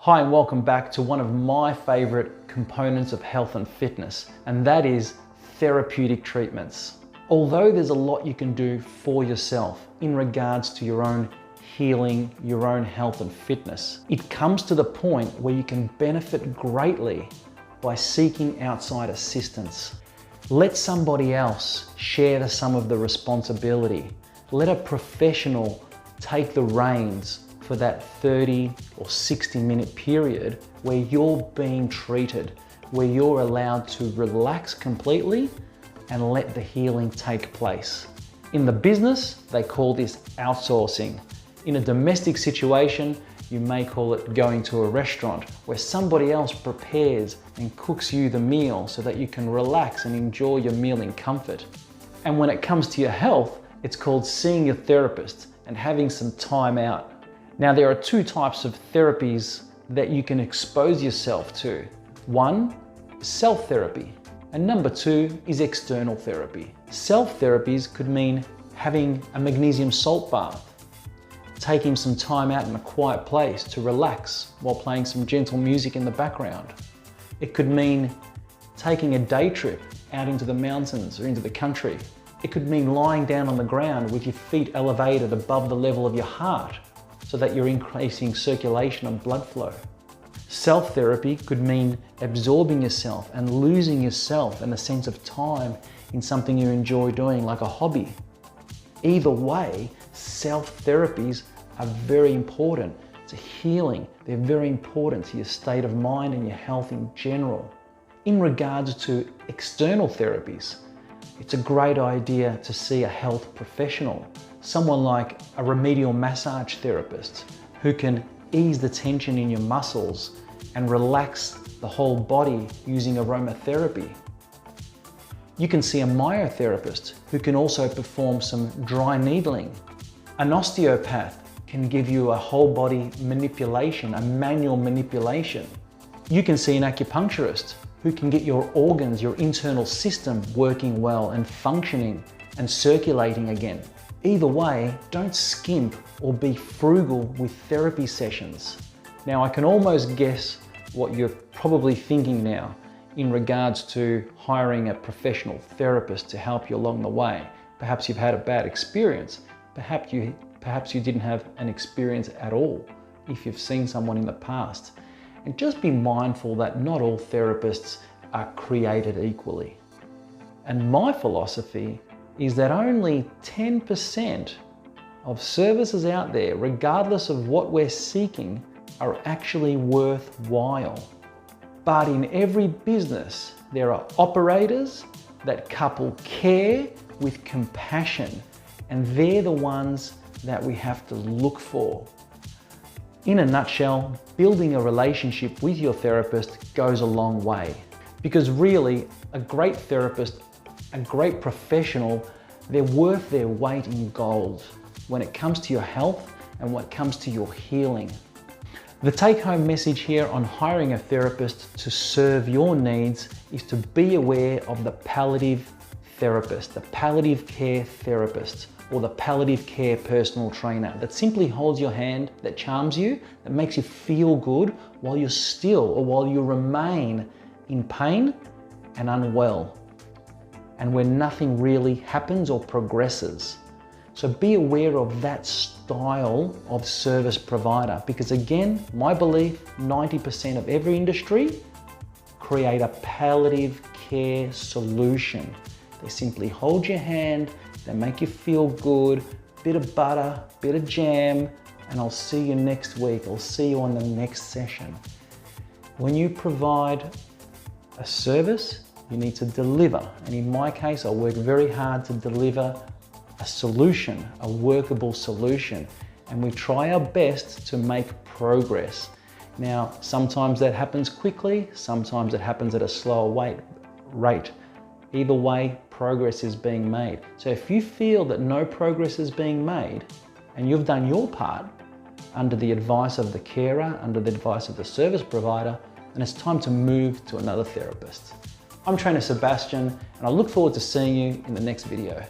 Hi and welcome back to one of my favorite components of health and fitness, and that is therapeutic treatments. Although there's a lot you can do for yourself in regards to your own healing, your own health and fitness, it comes to the point where you can benefit greatly by seeking outside assistance. Let somebody else share some of the responsibility. Let a professional take the reins for that 30 or 60-minute period where you're being treated, where you're allowed to relax completely and let the healing take place. In the business, they call this outsourcing. In a domestic situation, you may call it going to a restaurant where somebody else prepares and cooks you the meal so that you can relax and enjoy your meal in comfort. And when it comes to your health, it's called seeing your therapist and having some time out. Now, there are two types of therapies that you can expose yourself to. One, self-therapy, and number two is external therapy. Self-therapies could mean having a magnesium salt bath, taking some time out in a quiet place to relax while playing some gentle music in the background. It could mean taking a day trip out into the mountains or into the country. It could mean lying down on the ground with your feet elevated above the level of your heart, so that you're increasing circulation and blood flow. Self-therapy could mean absorbing yourself and losing yourself and a sense of time in something you enjoy doing, like a hobby. Either way, self-therapies are very important to healing. They're very important to your state of mind and your health in general. In regards to external therapies, it's a great idea to see a health professional, someone like a remedial massage therapist who can ease the tension in your muscles and relax the whole body using aromatherapy. You can see a myotherapist who can also perform some dry needling. An osteopath can give you a whole body manipulation, a manual manipulation. You can see an acupuncturist who can get your organs, your internal system working well and functioning and circulating again. Either way, don't skimp or be frugal with therapy sessions. Now, I can almost guess what you're probably thinking now in regards to hiring a professional therapist to help you along the way. Perhaps you've had a bad experience. Perhaps you didn't have an experience at all if you've seen someone in the past. And just be mindful that not all therapists are created equally. And my philosophy is that only 10% of services out there, regardless of what we're seeking, are actually worthwhile. But in every business, there are operators that couple care with compassion, and they're the ones that we have to look for. In a nutshell, building a relationship with your therapist goes a long way, because really a great therapist, a great professional, they're worth their weight in gold when it comes to your health and when it comes to your healing. The take-home message here on hiring a therapist to serve your needs is to be aware of the palliative therapist, the palliative care therapist, or the palliative care personal trainer that simply holds your hand, that charms you, that makes you feel good while you're still or while you remain in pain and unwell, and when nothing really happens or progresses. So be aware of that style of service provider, because again, my belief, 90% of every industry create a palliative care solution. They simply hold your hand, they make you feel good, bit of butter, bit of jam, and I'll see you next week. I'll see you on the next session. When you provide a service, you need to deliver. And in my case, I work very hard to deliver a solution, a workable solution. And we try our best to make progress. Now, sometimes that happens quickly, sometimes it happens at a slower rate. Either way, progress is being made. So if you feel that no progress is being made and you've done your part under the advice of the carer, under the advice of the service provider, then it's time to move to another therapist. I'm Trainer Sebastian, and I look forward to seeing you in the next video.